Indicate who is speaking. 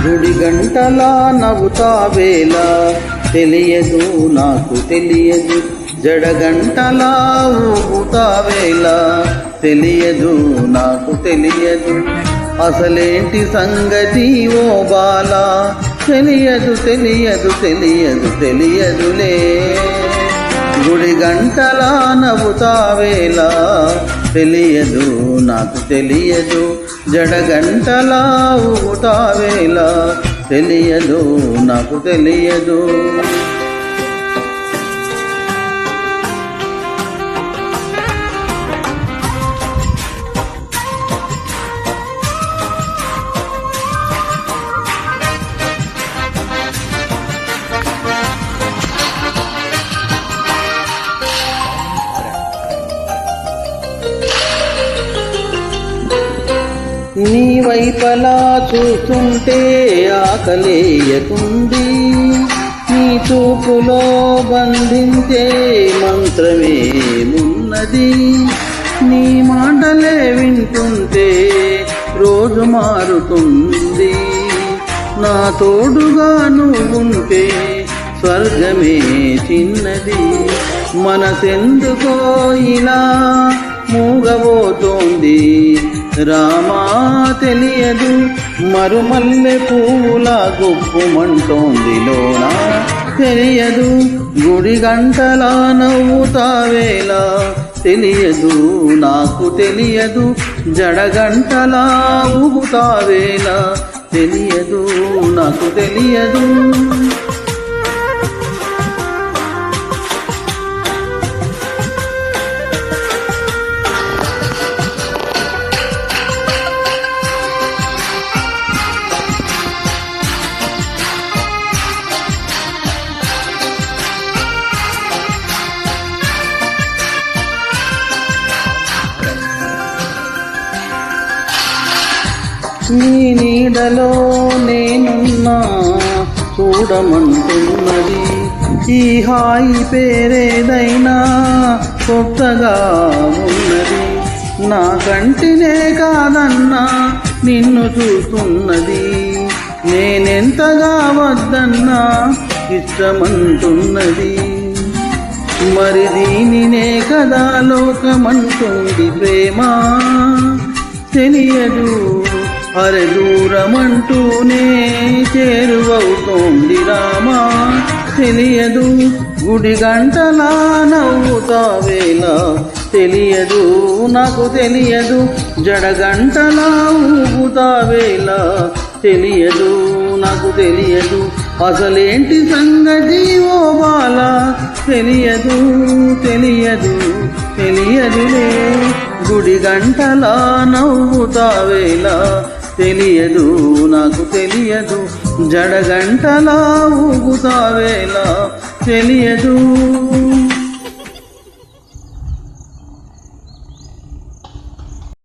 Speaker 1: గుడి గంటలా నవ్వుతావేలా తెలియదు నాకు తెలియదు, జడగంటలా ఊగుతావేలా తెలియదు నాకు తెలియదు, అసలేంటి సంగతి ఓ బాలా తెలియదు తెలియదు తెలియదు తెలియదులే. గుడి గంటలా నవ్వుతావేలా తెలియదు నాకు తెలియదు, జడగంటలా ఊగుతావేలా తెలియదు నాకు తెలియదు. నీ వైపలా చూస్తుంటే ఆకలేయకుంది, నీ చూపులో బంధించే మంత్రమేమున్నది, నీ మాటలే వింటుంటే రోజు మారుతుంది, నా తోడుగా నువ్వుంటే స్వర్గమే చిన్నది, మనసెందుకో ఇలా మూగబోతోంది రామా తెలియదు, మరుమల్లె పూల గుప్పుమంటోంది లోనా తెలియదు, గుడి గంటలా నవ్వుతావేలా తెలియదు నాకు తెలియదు, జడగంటలా ఊగుతావేలా తెలియదు నాకు తెలియదు. నీ నీడలో నేనున్నా చూడమంటున్నది, ఈ హాయి పేరేదైనా కొత్తగా ఉన్నది, నా కంటినే కాదన్నా నిన్ను చూస్తున్నది, నేనెంతగా వద్దన్నా ఇష్టమంటున్నది, మరి దీనినే కదా లోకమంటుంది ప్రేమ తెలియదు, అరె దూరమంటూనే చేరువవుతోంది రామా తెలియదు, గుడి గంటలా నవ్వుతావేలా తెలియదు నాకు తెలియదు, జడగంటలా ఊగుతావేలా తెలియదు నాకు తెలియదు, అసలేంటి సంగతి ఓ బాలా తెలియదు తెలియదు తెలియదులే. గుడి గంటలా నవ్వుతావేలా తెలియదు నాకు తెలియదు, జడగంటలా ఊగుతావేలా తెలియదు.